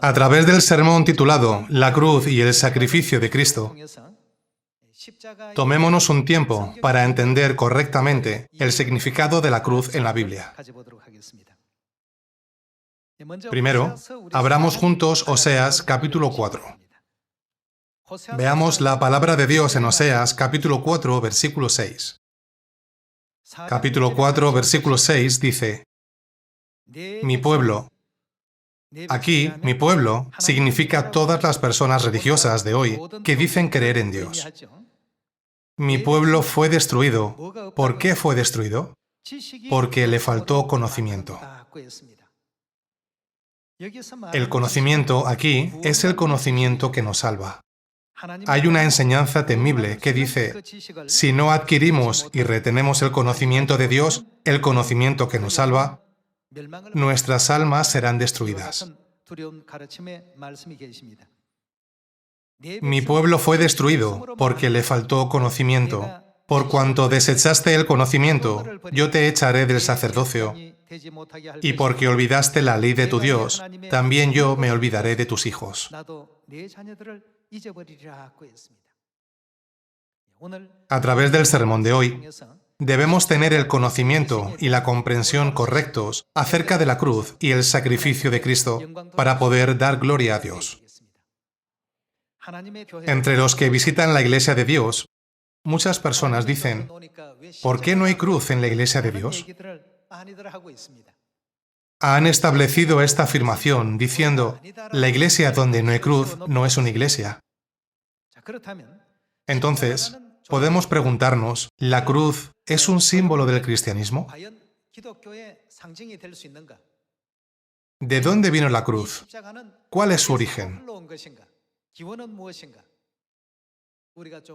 A través del sermón titulado La cruz y el sacrificio de Cristo, tomémonos un tiempo para entender correctamente el significado de la cruz en la Biblia. Primero, abramos juntos Oseas capítulo 4. Veamos la palabra de Dios en Oseas capítulo 4, versículo 6. Capítulo 4, versículo 6 dice: Mi pueblo. Aquí, mi pueblo significa todas las personas religiosas de hoy que dicen creer en Dios. Mi pueblo fue destruido. ¿Por qué fue destruido? Porque le faltó conocimiento. El conocimiento aquí es el conocimiento que nos salva. Hay una enseñanza temible que dice: si no adquirimos y retenemos el conocimiento de Dios, el conocimiento que nos salva, nuestras almas serán destruidas. Mi pueblo fue destruido porque le faltó conocimiento. Por cuanto desechaste el conocimiento, yo te echaré del sacerdocio. Y porque olvidaste la ley de tu Dios, también yo me olvidaré de tus hijos. A través del sermón de hoy, debemos tener el conocimiento y la comprensión correctos acerca de la cruz y el sacrificio de Cristo para poder dar gloria a Dios. Entre los que visitan la Iglesia de Dios, muchas personas dicen: ¿por qué no hay cruz en la Iglesia de Dios? Han establecido esta afirmación diciendo: la iglesia donde no hay cruz no es una iglesia. Entonces, podemos preguntarnos, ¿la cruz es un símbolo del cristianismo? ¿De dónde vino la cruz? ¿Cuál es su origen?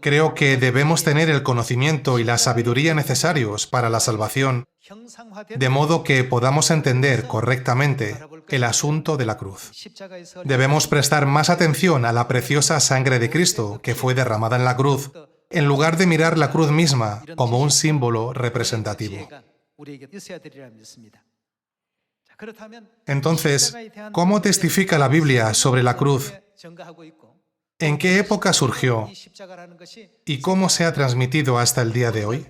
Creo que debemos tener el conocimiento y la sabiduría necesarios para la salvación, de modo que podamos entender correctamente el asunto de la cruz. Debemos prestar más atención a la preciosa sangre de Cristo que fue derramada en la cruz, en lugar de mirar la cruz misma como un símbolo representativo. Entonces, ¿cómo testifica la Biblia sobre la cruz? ¿En qué época surgió? ¿Y cómo se ha transmitido hasta el día de hoy?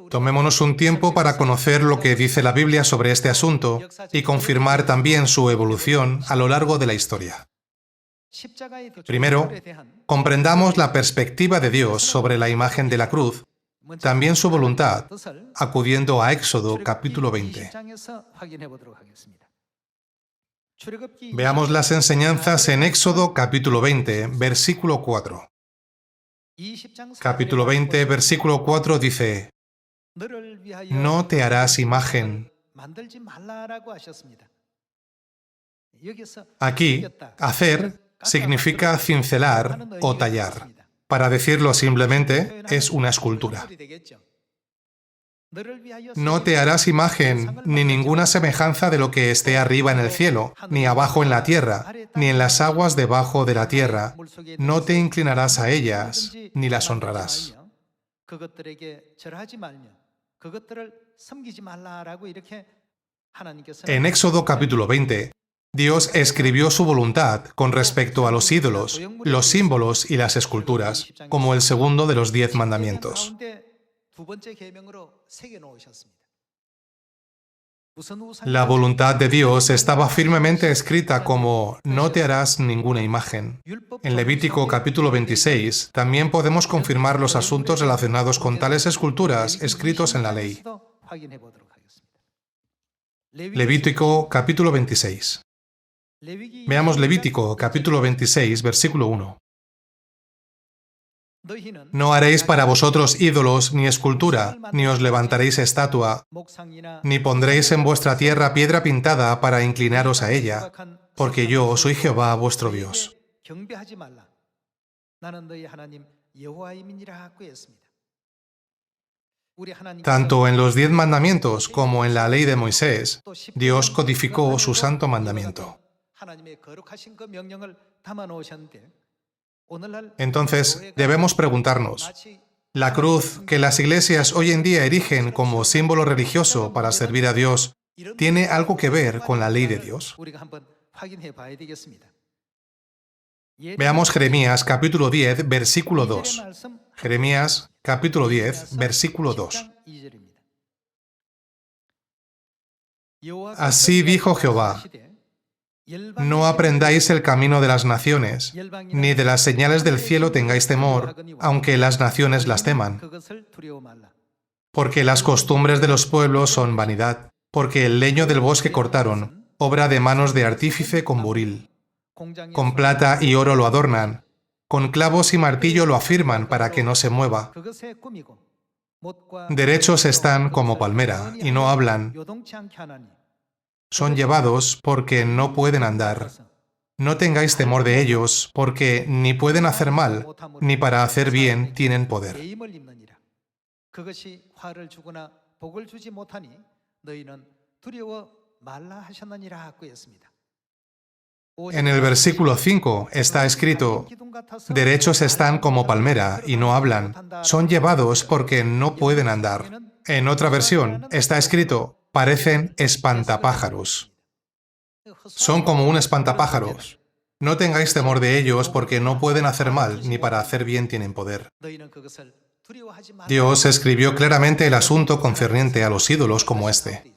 Tomémonos un tiempo para conocer lo que dice la Biblia sobre este asunto y confirmar también su evolución a lo largo de la historia. Primero, comprendamos la perspectiva de Dios sobre la imagen de la cruz, también su voluntad, acudiendo a Éxodo capítulo 20. Veamos las enseñanzas en Éxodo capítulo 20, versículo 4. Capítulo 20, versículo 4 dice: no te harás imagen. Aquí, hacer significa cincelar o tallar. Para decirlo simplemente, es una escultura. No te harás imagen ni ninguna semejanza de lo que esté arriba en el cielo, ni abajo en la tierra, ni en las aguas debajo de la tierra. No te inclinarás a ellas, ni las honrarás. En Éxodo capítulo 20, Dios escribió su voluntad con respecto a los ídolos, los símbolos y las esculturas, como el segundo de los 10 mandamientos. La voluntad de Dios estaba firmemente escrita como no te harás ninguna imagen. En Levítico capítulo 26 también podemos confirmar los asuntos relacionados con tales esculturas escritos en la ley. Levítico capítulo 26. Veamos Levítico capítulo 26, versículo 1. No haréis para vosotros ídolos ni escultura, ni os levantaréis estatua, ni pondréis en vuestra tierra piedra pintada para inclinaros a ella, porque yo soy Jehová vuestro Dios. Tanto en los 10 mandamientos como en la ley de Moisés, Dios codificó su santo mandamiento. Entonces, debemos preguntarnos, ¿la cruz que las iglesias hoy en día erigen como símbolo religioso para servir a Dios tiene algo que ver con la ley de Dios. Veamos Jeremías capítulo 10, versículo 2. Jeremías capítulo 10, versículo 2. Así dijo Jehová: no aprendáis el camino de las naciones, ni de las señales del cielo tengáis temor, aunque las naciones las teman. Porque las costumbres de los pueblos son vanidad, porque el leño del bosque cortaron, obra de manos de artífice con buril. Con plata y oro lo adornan, con clavos y martillo lo afirman para que no se mueva. Derechos están como palmera, y no hablan. Son llevados porque no pueden andar. No tengáis temor de ellos, porque ni pueden hacer mal, ni para hacer bien tienen poder. En el versículo 5 está escrito: derechos están como palmera y no hablan, son llevados porque no pueden andar. En otra versión está escrito: parecen espantapájaros. Son como un espantapájaros. No tengáis temor de ellos porque no pueden hacer mal, ni para hacer bien tienen poder. Dios escribió claramente el asunto concerniente a los ídolos como este.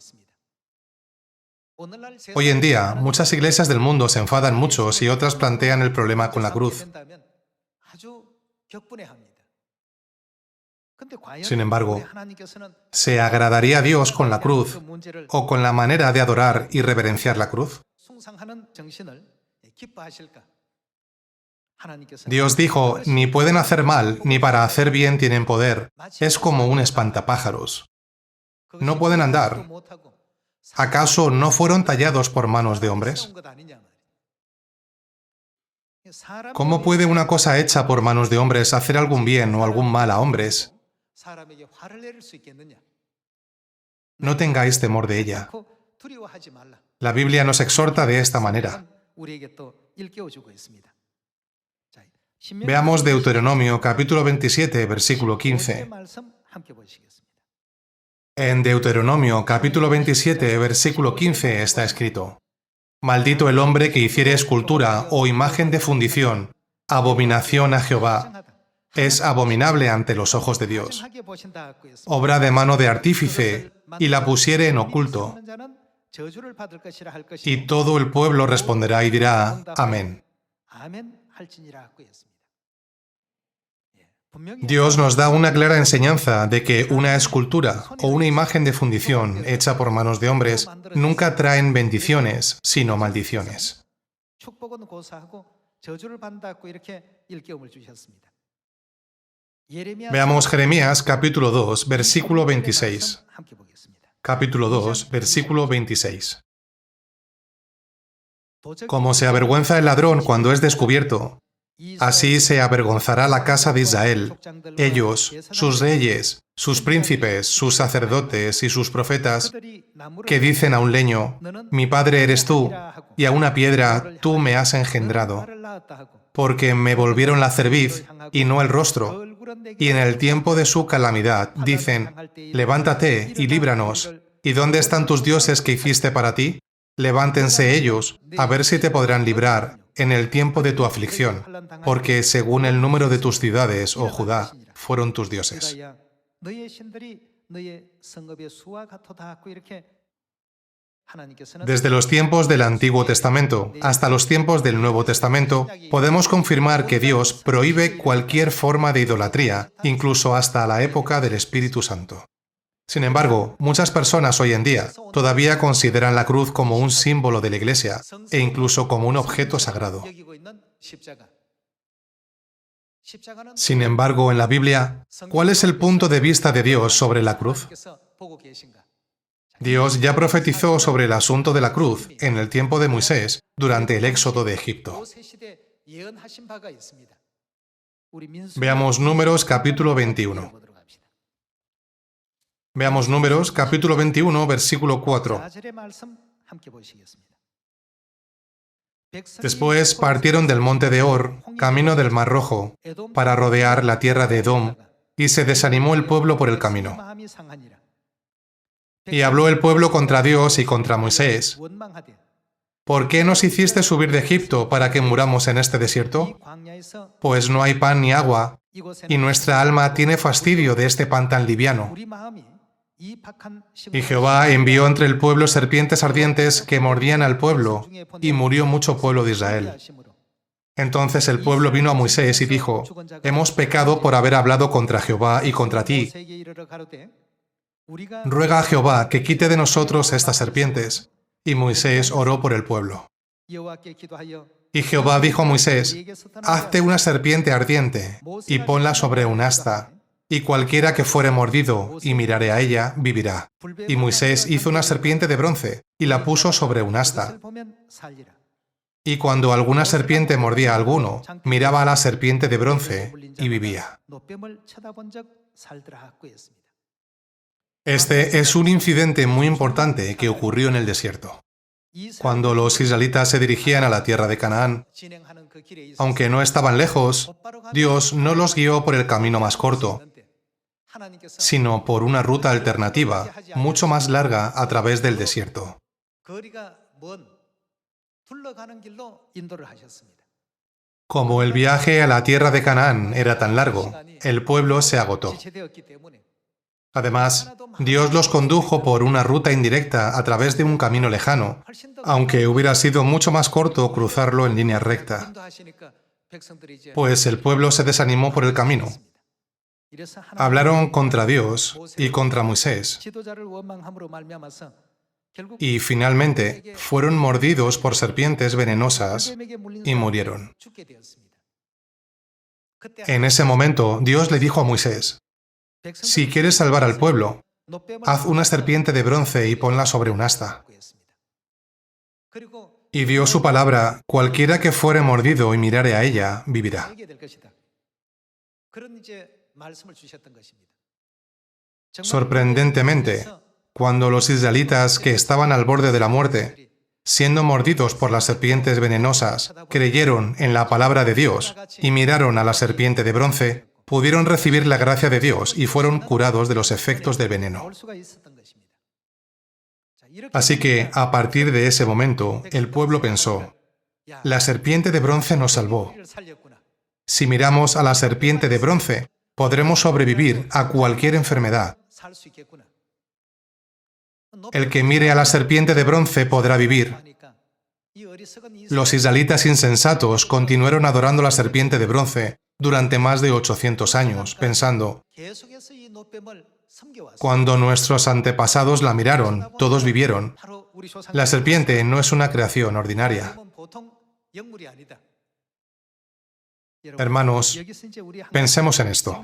Hoy en día, muchas iglesias del mundo se enfadan mucho si otras plantean el problema con la cruz. Sin embargo, ¿se agradaría a Dios con la cruz o con la manera de adorar y reverenciar la cruz? Dios dijo: ni pueden hacer mal, ni para hacer bien tienen poder. Es como un espantapájaros. No pueden andar. ¿Acaso no fueron tallados por manos de hombres? ¿Cómo puede una cosa hecha por manos de hombres hacer algún bien o algún mal a hombres? No tengáis temor de ella. La Biblia nos exhorta de esta manera. Veamos Deuteronomio capítulo 27, versículo 15. En Deuteronomio capítulo 27, versículo 15 está escrito: maldito el hombre que hiciere escultura o imagen de fundición, abominación a Jehová, es abominable ante los ojos de Dios. Obra de mano de artífice, y la pusiere en oculto. Y todo el pueblo responderá y dirá: amén. Dios nos da una clara enseñanza de que una escultura o una imagen de fundición hecha por manos de hombres nunca traen bendiciones, sino maldiciones. Veamos Jeremías capítulo 2, versículo 26. Capítulo 2, versículo 26. Como se avergüenza el ladrón cuando es descubierto, así se avergonzará la casa de Israel, ellos, sus reyes, sus príncipes, sus sacerdotes y sus profetas, que dicen a un leño: mi padre eres tú, y a una piedra tú me has engendrado, porque me volvieron la cerviz y no el rostro, y en el tiempo de su calamidad dicen: levántate y líbranos, ¿y dónde están tus dioses que hiciste para ti? Levántense ellos, a ver si te podrán librar en el tiempo de tu aflicción, porque según el número de tus ciudades, oh Judá, fueron tus dioses. Desde los tiempos del Antiguo Testamento hasta los tiempos del Nuevo Testamento, podemos confirmar que Dios prohíbe cualquier forma de idolatría, incluso hasta la época del Espíritu Santo. Sin embargo, muchas personas hoy en día todavía consideran la cruz como un símbolo de la Iglesia e incluso como un objeto sagrado. Sin embargo, en la Biblia, ¿cuál es el punto de vista de Dios sobre la cruz? Dios ya profetizó sobre el asunto de la cruz en el tiempo de Moisés durante el éxodo de Egipto. Veamos Números capítulo 21. Veamos Números capítulo 21, versículo 4. Después partieron del monte de Hor, camino del Mar Rojo, para rodear la tierra de Edom, y se desanimó el pueblo por el camino. Y habló el pueblo contra Dios y contra Moisés. ¿Por qué nos hiciste subir de Egipto para que muramos en este desierto? Pues no hay pan ni agua, y nuestra alma tiene fastidio de este pan tan liviano. Y Jehová envió entre el pueblo serpientes ardientes que mordían al pueblo, y murió mucho pueblo de Israel. Entonces el pueblo vino a Moisés y dijo: hemos pecado por haber hablado contra Jehová y contra ti. Ruega a Jehová que quite de nosotros estas serpientes. Y Moisés oró por el pueblo. Y Jehová dijo a Moisés: hazte una serpiente ardiente, y ponla sobre un asta, y cualquiera que fuere mordido y mirare a ella, vivirá. Y Moisés hizo una serpiente de bronce, y la puso sobre un asta. Y cuando alguna serpiente mordía a alguno, miraba a la serpiente de bronce, y vivía. Este es un incidente muy importante que ocurrió en el desierto. Cuando los israelitas se dirigían a la tierra de Canaán, aunque no estaban lejos, Dios no los guió por el camino más corto, sino por una ruta alternativa, mucho más larga a través del desierto. Como el viaje a la tierra de Canaán era tan largo, el pueblo se agotó. Además, Dios los condujo por una ruta indirecta a través de un camino lejano, aunque hubiera sido mucho más corto cruzarlo en línea recta, pues el pueblo se desanimó por el camino. Hablaron contra Dios y contra Moisés, y finalmente fueron mordidos por serpientes venenosas y murieron. En ese momento, Dios le dijo a Moisés: si quieres salvar al pueblo, haz una serpiente de bronce y ponla sobre un asta. Y dio su palabra: cualquiera que fuere mordido y mirare a ella, vivirá. Sorprendentemente, cuando los israelitas que estaban al borde de la muerte, siendo mordidos por las serpientes venenosas, creyeron en la palabra de Dios y miraron a la serpiente de bronce, pudieron recibir la gracia de Dios y fueron curados de los efectos del veneno. Así que, a partir de ese momento, el pueblo pensó: la serpiente de bronce nos salvó. Si miramos a la serpiente de bronce, podremos sobrevivir a cualquier enfermedad. El que mire a la serpiente de bronce podrá vivir. Los israelitas insensatos continuaron adorando la serpiente de bronce durante más de 800 años, pensando: cuando nuestros antepasados la miraron, todos vivieron. La serpiente no es una creación ordinaria. Hermanos, pensemos en esto.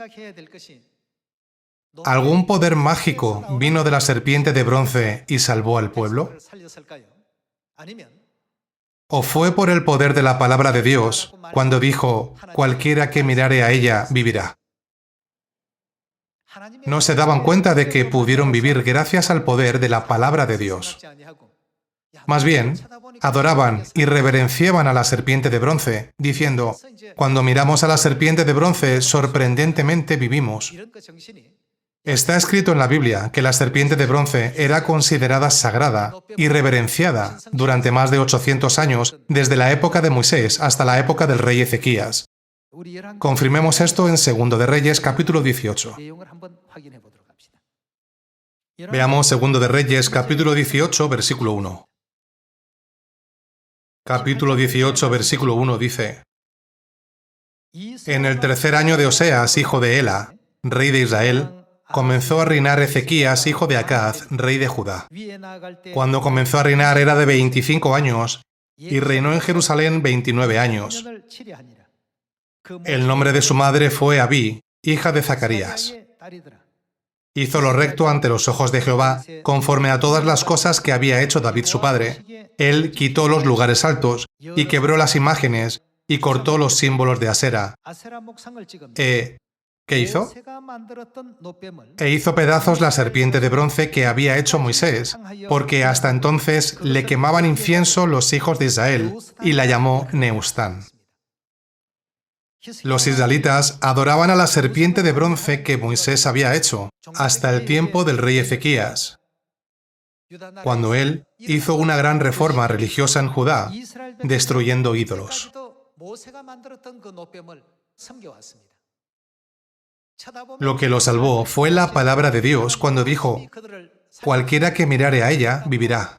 ¿Algún poder mágico vino de la serpiente de bronce y salvó al pueblo? ¿O fue por el poder de la palabra de Dios cuando dijo: cualquiera que mirare a ella, vivirá? No se daban cuenta de que pudieron vivir gracias al poder de la palabra de Dios. Más bien, adoraban y reverenciaban a la serpiente de bronce, diciendo: cuando miramos a la serpiente de bronce, sorprendentemente vivimos. Está escrito en la Biblia que la serpiente de bronce era considerada sagrada y reverenciada durante más de 800 años, desde la época de Moisés hasta la época del rey Ezequías. Confirmemos esto en 2 de Reyes, capítulo 18. Veamos 2 de Reyes, capítulo 18, versículo 1. Capítulo 18, versículo 1 dice: en el tercer año de Oseas, hijo de Ela, rey de Israel, comenzó a reinar Ezequías, hijo de Acaz, rey de Judá. Cuando comenzó a reinar era de 25 años y reinó en Jerusalén 29 años. El nombre de su madre fue Abí, hija de Zacarías. Hizo lo recto ante los ojos de Jehová, conforme a todas las cosas que había hecho David su padre. Él quitó los lugares altos y quebró las imágenes y cortó los símbolos de Asera. ¿Qué hizo? E hizo pedazos la serpiente de bronce que había hecho Moisés, porque hasta entonces le quemaban incienso los hijos de Israel, y la llamó Neustán. Los israelitas adoraban a la serpiente de bronce que Moisés había hecho, hasta el tiempo del rey Ezequías. cuando él hizo una gran reforma religiosa en Judá, destruyendo ídolos. Lo que lo salvó fue la palabra de Dios cuando dijo: cualquiera que mirare a ella, vivirá.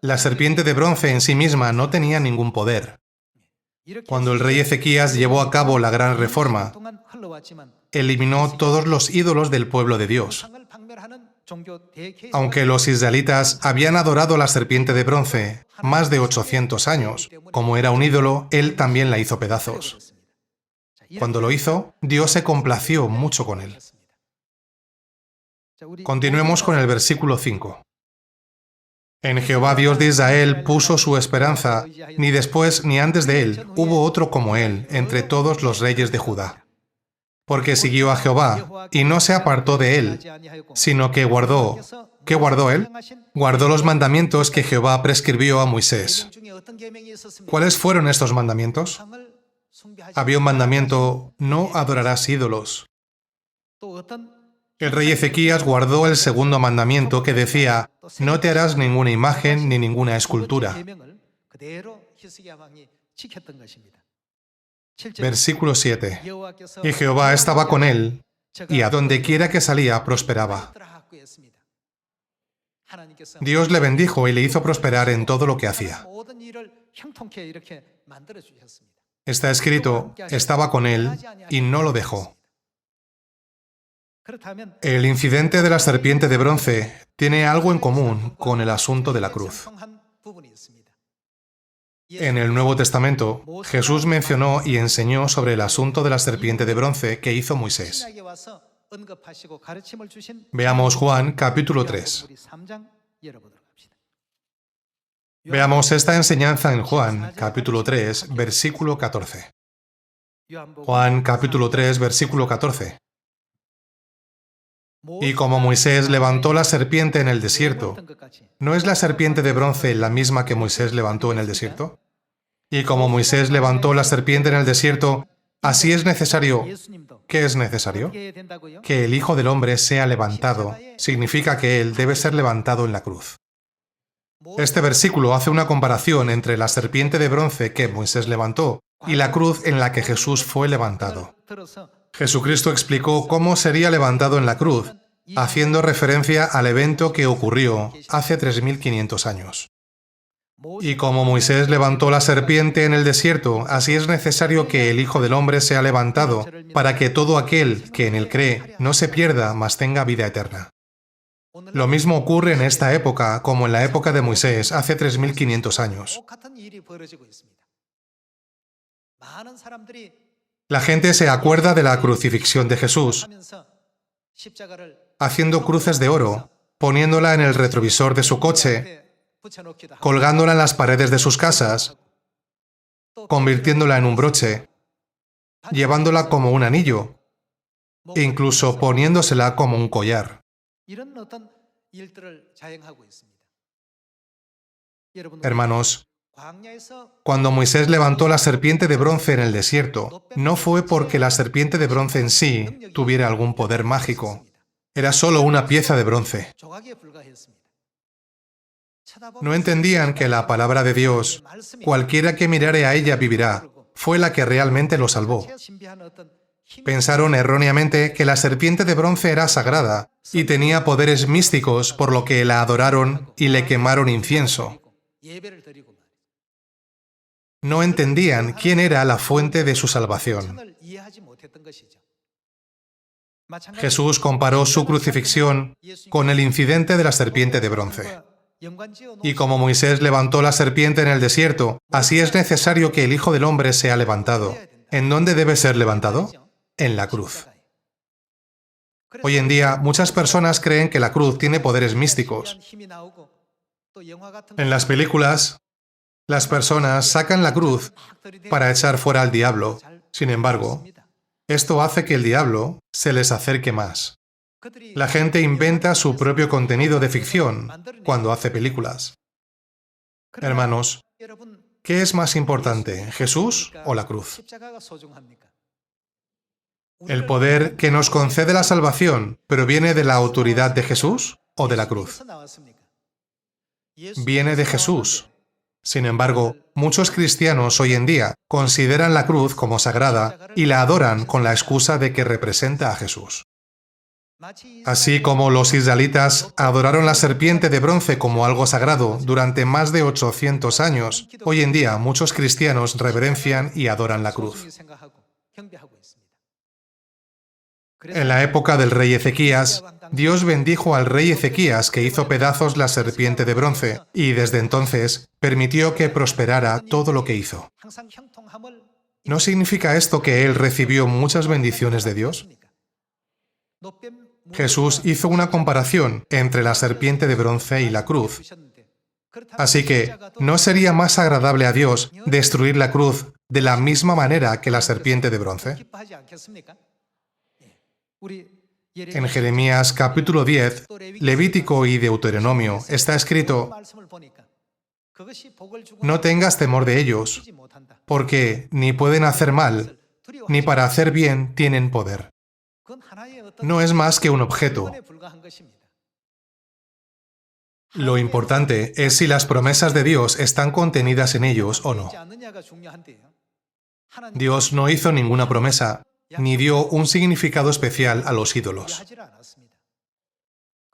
La serpiente de bronce en sí misma no tenía ningún poder. Cuando el rey Ezequías llevó a cabo la gran reforma, eliminó todos los ídolos del pueblo de Dios. Aunque los israelitas habían adorado la serpiente de bronce más de 800 años, como era un ídolo, él también la hizo pedazos. Cuando lo hizo, Dios se complació mucho con él. Continuemos con el versículo 5. En Jehová Dios de Israel puso su esperanza, ni después ni antes de él hubo otro como él entre todos los reyes de Judá. Porque siguió a Jehová, y no se apartó de él, sino que guardó. ¿Qué guardó él? Guardó los mandamientos que Jehová prescribió a Moisés. ¿Cuáles fueron estos mandamientos? Había un mandamiento: no adorarás ídolos. El rey Ezequías guardó el segundo mandamiento que decía: no te harás ninguna imagen ni ninguna escultura. Versículo 7. Y Jehová estaba con él, y a donde quiera que salía prosperaba. Dios le bendijo y le hizo prosperar en todo lo que hacía. Está escrito: estaba con él y no lo dejó. El incidente de la serpiente de bronce tiene algo en común con el asunto de la cruz. En el Nuevo Testamento, Jesús mencionó y enseñó sobre el asunto de la serpiente de bronce que hizo Moisés. Veamos Juan capítulo 3. Veamos esta enseñanza en Juan capítulo 3, versículo 14. Juan capítulo 3, versículo 14. Y como Moisés levantó la serpiente en el desierto, ¿no es la serpiente de bronce la misma que Moisés levantó en el desierto? Y como Moisés levantó la serpiente en el desierto, así es necesario. ¿Qué es necesario? Que el Hijo del Hombre sea levantado. Significa que Él debe ser levantado en la cruz. Este versículo hace una comparación entre la serpiente de bronce que Moisés levantó y la cruz en la que Jesús fue levantado. Jesucristo explicó cómo sería levantado en la cruz, haciendo referencia al evento que ocurrió hace 3500 años. Y como Moisés levantó la serpiente en el desierto, así es necesario que el Hijo del Hombre sea levantado, para que todo aquel que en él cree no se pierda, mas tenga vida eterna. Lo mismo ocurre en esta época como en la época de Moisés hace 3500 años. La gente se acuerda de la crucifixión de Jesús, haciendo cruces de oro, poniéndola en el retrovisor de su coche, colgándola en las paredes de sus casas, convirtiéndola en un broche, llevándola como un anillo, e incluso poniéndosela como un collar. Hermanos, cuando Moisés levantó la serpiente de bronce en el desierto, no fue porque la serpiente de bronce en sí tuviera algún poder mágico. Era solo una pieza de bronce. No entendían que la palabra de Dios, cualquiera que mirare a ella vivirá, fue la que realmente lo salvó. Pensaron erróneamente que la serpiente de bronce era sagrada y tenía poderes místicos, por lo que la adoraron y le quemaron incienso. No entendían quién era la fuente de su salvación. Jesús comparó su crucifixión con el incidente de la serpiente de bronce. Y como Moisés levantó la serpiente en el desierto, así es necesario que el Hijo del Hombre sea levantado. ¿En dónde debe ser levantado? En la cruz. Hoy en día, muchas personas creen que la cruz tiene poderes místicos. En las películas, las personas sacan la cruz para echar fuera al diablo. Sin embargo, esto hace que el diablo se les acerque más. La gente inventa su propio contenido de ficción cuando hace películas. Hermanos, ¿qué es más importante, Jesús o la cruz? ¿El poder que nos concede la salvación proviene de la autoridad de Jesús o de la cruz. Viene de Jesús. Sin embargo, muchos cristianos hoy en día consideran la cruz como sagrada y la adoran con la excusa de que representa a Jesús. Así como los israelitas adoraron la serpiente de bronce como algo sagrado durante más de 800 años, hoy en día muchos cristianos reverencian y adoran la cruz. En la época del rey Ezequías, Dios bendijo al rey Ezequías, que hizo pedazos la serpiente de bronce, y desde entonces permitió que prosperara todo lo que hizo. ¿No significa esto que él recibió muchas bendiciones de Dios? Jesús hizo una comparación entre la serpiente de bronce y la cruz. Así que, ¿no sería más agradable a Dios destruir la cruz de la misma manera que la serpiente de bronce? En Jeremías capítulo 10, Levítico y Deuteronomio está escrito: no tengas temor de ellos, porque ni pueden hacer mal, ni para hacer bien tienen poder. No es más que un objeto. Lo importante es si las promesas de Dios están contenidas en ellos o no. Dios no hizo ninguna promesa, ni dio un significado especial a los ídolos.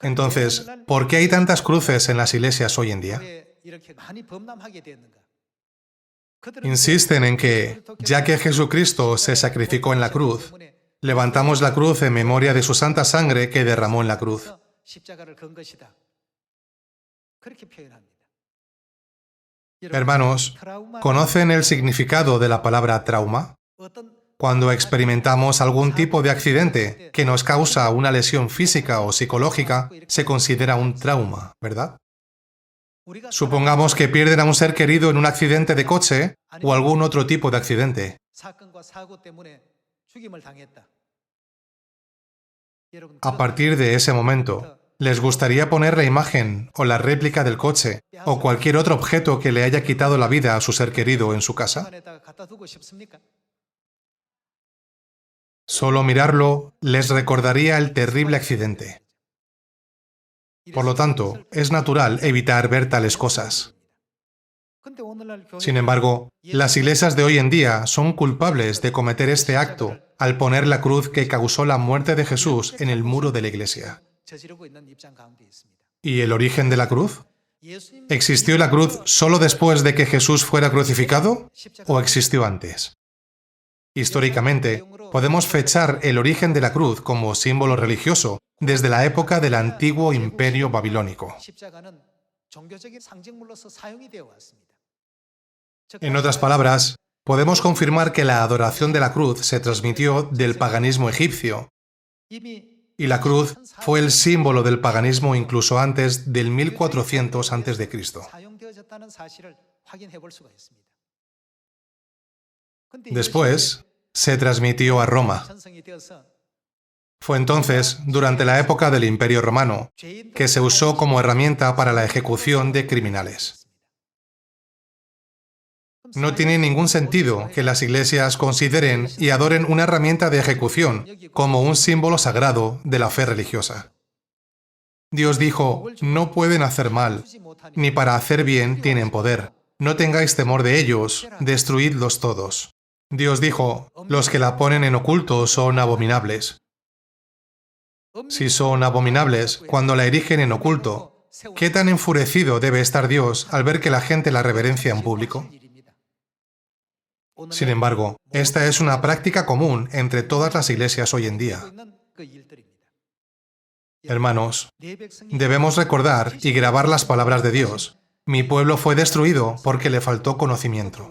Entonces, ¿por qué hay tantas cruces en las iglesias hoy en día? Insisten en que, ya que Jesucristo se sacrificó en la cruz, levantamos la cruz en memoria de su santa sangre que derramó en la cruz. Hermanos, ¿conocen el significado de la palabra trauma? Cuando experimentamos algún tipo de accidente que nos causa una lesión física o psicológica, se considera un trauma, ¿verdad? Supongamos que pierden a un ser querido en un accidente de coche o algún otro tipo de accidente. A partir de ese momento, ¿les gustaría poner la imagen o la réplica del coche o cualquier otro objeto que le haya quitado la vida a su ser querido en su casa? Solo mirarlo les recordaría el terrible accidente. Por lo tanto, es natural evitar ver tales cosas. Sin embargo, las iglesias de hoy en día son culpables de cometer este acto al poner la cruz que causó la muerte de Jesús en el muro de la iglesia. ¿Y el origen de la cruz? ¿Existió la cruz solo después de que Jesús fuera crucificado o existió antes? Históricamente, podemos fechar el origen de la cruz como símbolo religioso desde la época del antiguo imperio babilónico. En otras palabras, podemos confirmar que la adoración de la cruz se transmitió del paganismo egipcio, y la cruz fue el símbolo del paganismo incluso antes del 1400 a.C. Después, se transmitió a Roma. Fue entonces, durante la época del Imperio Romano, que se usó como herramienta para la ejecución de criminales. No tiene ningún sentido que las iglesias consideren y adoren una herramienta de ejecución como un símbolo sagrado de la fe religiosa. Dios dijo: no pueden hacer mal, ni para hacer bien tienen poder. No tengáis temor de ellos, destruidlos todos. Dios dijo: los que la ponen en oculto son abominables. Si son abominables cuando la erigen en oculto, ¿qué tan enfurecido debe estar Dios al ver que la gente la reverencia en público? Sin embargo, esta es una práctica común entre todas las iglesias hoy en día. Hermanos, debemos recordar y grabar las palabras de Dios. Mi pueblo fue destruido porque le faltó conocimiento.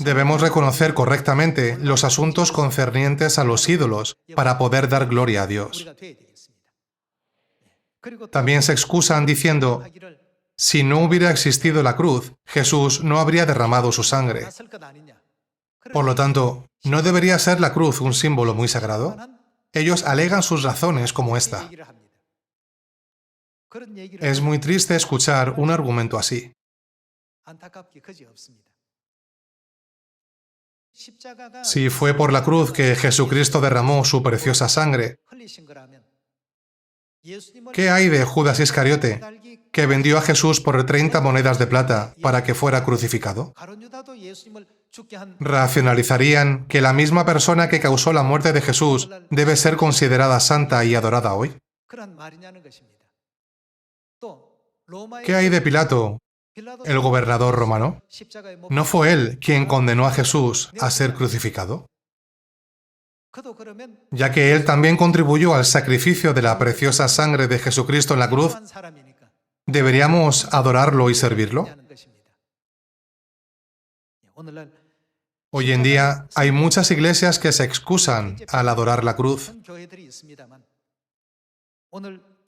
Debemos reconocer correctamente los asuntos concernientes a los ídolos para poder dar gloria a Dios. También se excusan diciendo: si no hubiera existido la cruz, Jesús no habría derramado su sangre. Por lo tanto, ¿no debería ser la cruz un símbolo muy sagrado? Ellos alegan sus razones como esta. Es muy triste escuchar un argumento así. Si fue por la cruz que Jesucristo derramó su preciosa sangre, ¿Qué hay de Judas Iscariote, que vendió a Jesús por 30 monedas de plata para que fuera crucificado? ¿Racionalizarían que la misma persona que causó la muerte de Jesús debe ser considerada santa y adorada hoy? ¿Qué hay de Pilato, el gobernador romano? ¿No fue él quien condenó a Jesús a ser crucificado? Ya que él también contribuyó al sacrificio de la preciosa sangre de Jesucristo en la cruz, ¿deberíamos adorarlo y servirlo? Hoy en día hay muchas iglesias que se excusan al adorar la cruz.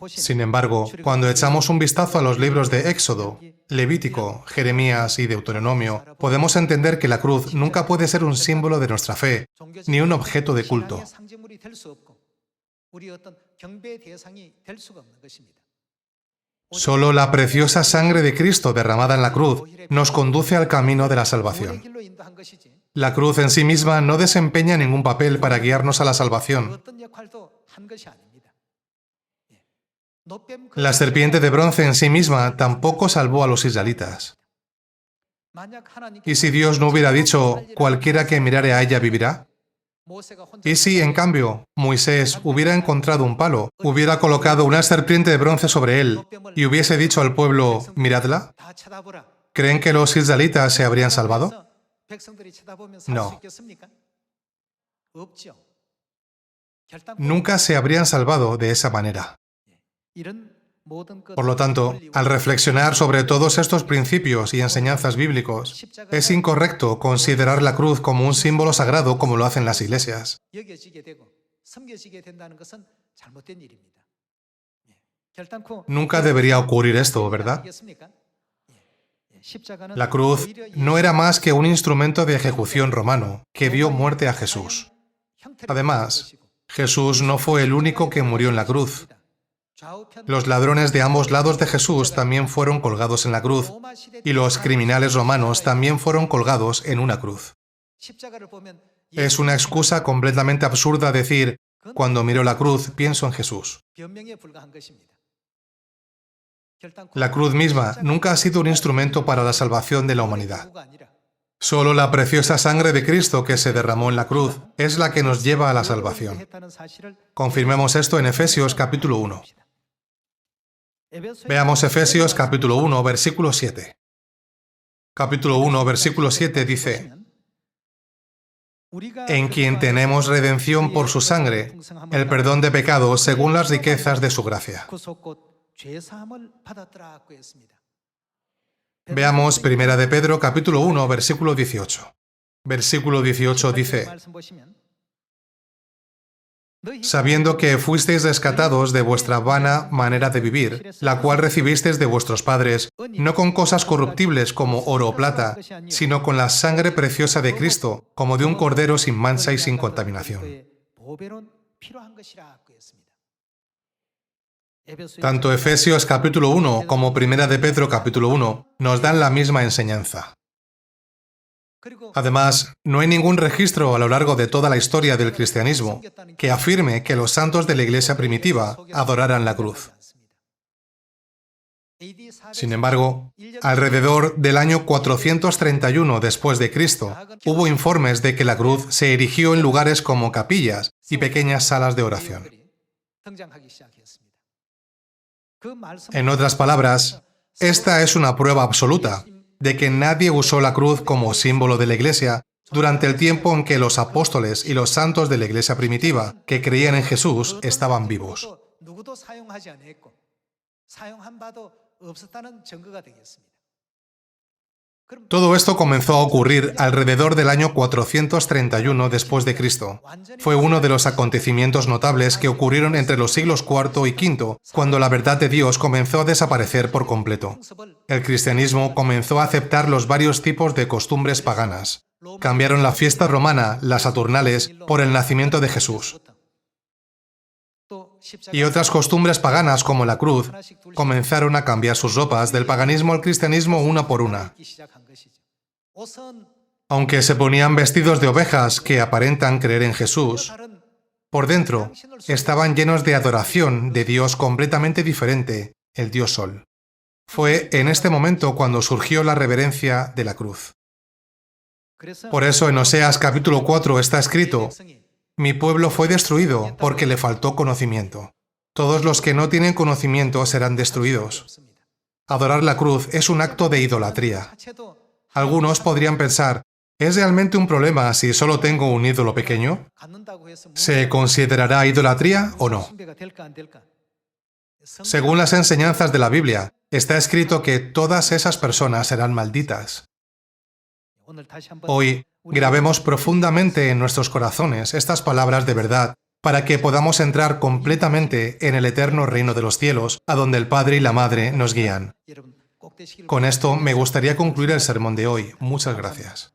Sin embargo, cuando echamos un vistazo a los libros de Éxodo, Levítico, Jeremías y Deuteronomio, podemos entender que la cruz nunca puede ser un símbolo de nuestra fe, ni un objeto de culto. Solo la preciosa sangre de Cristo derramada en la cruz nos conduce al camino de la salvación. La cruz en sí misma no desempeña ningún papel para guiarnos a la salvación. La serpiente de bronce en sí misma tampoco salvó a los israelitas. ¿Y si Dios no hubiera dicho, cualquiera que mirare a ella vivirá? ¿Y si, en cambio, Moisés hubiera encontrado un palo, hubiera colocado una serpiente de bronce sobre él y hubiese dicho al pueblo, miradla? ¿Creen que los israelitas se habrían salvado? No. Nunca se habrían salvado de esa manera. Por lo tanto, al reflexionar sobre todos estos principios y enseñanzas bíblicos, es incorrecto considerar la cruz como un símbolo sagrado como lo hacen las iglesias. Nunca debería ocurrir esto, ¿verdad? La cruz no era más que un instrumento de ejecución romano que dio muerte a Jesús. Además, Jesús no fue el único que murió en la cruz. Los ladrones de ambos lados de Jesús también fueron colgados en la cruz, y los criminales romanos también fueron colgados en una cruz. Es una excusa completamente absurda decir, cuando miro la cruz, pienso en Jesús. La cruz misma nunca ha sido un instrumento para la salvación de la humanidad. Solo la preciosa sangre de Cristo que se derramó en la cruz es la que nos lleva a la salvación. Confirmemos esto en Efesios capítulo 1. Veamos Efesios capítulo 1, versículo 7. Capítulo 1, versículo 7 dice, en quien tenemos redención por su sangre, el perdón de pecados según las riquezas de su gracia. Veamos Primera de Pedro capítulo 1, versículo 18. Versículo 18 dice, sabiendo que fuisteis rescatados de vuestra vana manera de vivir, la cual recibisteis de vuestros padres, no con cosas corruptibles como oro o plata, sino con la sangre preciosa de Cristo, como de un cordero sin mancha y sin contaminación. Tanto Efesios capítulo 1 como Primera de Pedro capítulo 1 nos dan la misma enseñanza. Además, no hay ningún registro a lo largo de toda la historia del cristianismo que afirme que los santos de la iglesia primitiva adoraran la cruz. Sin embargo, alrededor del año 431 después de Cristo, hubo informes de que la cruz se erigió en lugares como capillas y pequeñas salas de oración. En otras palabras, esta es una prueba absoluta de que nadie usó la cruz como símbolo de la Iglesia durante el tiempo en que los apóstoles y los santos de la Iglesia primitiva que creían en Jesús estaban vivos. Todo esto comenzó a ocurrir alrededor del año 431 después de Cristo. Fue uno de los acontecimientos notables que ocurrieron entre los siglos IV y V, cuando la verdad de Dios comenzó a desaparecer por completo. El cristianismo comenzó a aceptar los varios tipos de costumbres paganas. Cambiaron la fiesta romana, las Saturnales, por el nacimiento de Jesús. Y otras costumbres paganas, como la cruz, comenzaron a cambiar sus ropas del paganismo al cristianismo una por una. Aunque se ponían vestidos de ovejas que aparentan creer en Jesús, Por dentro, estaban llenos de adoración de Dios completamente diferente, el Dios Sol. Fue en este momento cuando surgió la reverencia de la cruz. Por eso en Oseas capítulo 4 está escrito: mi pueblo fue destruido porque le faltó conocimiento. Todos los que no tienen conocimiento serán destruidos. Adorar la cruz es un acto de idolatría. Algunos podrían pensar, ¿es realmente un problema si solo tengo un ídolo pequeño? ¿Se considerará idolatría o no? Según las enseñanzas de la Biblia, está escrito que todas esas personas serán malditas. Hoy, grabemos profundamente en nuestros corazones estas palabras de verdad para que podamos entrar completamente en el eterno reino de los cielos, a donde el Padre y la Madre nos guían. Con esto me gustaría concluir el sermón de hoy. Muchas gracias.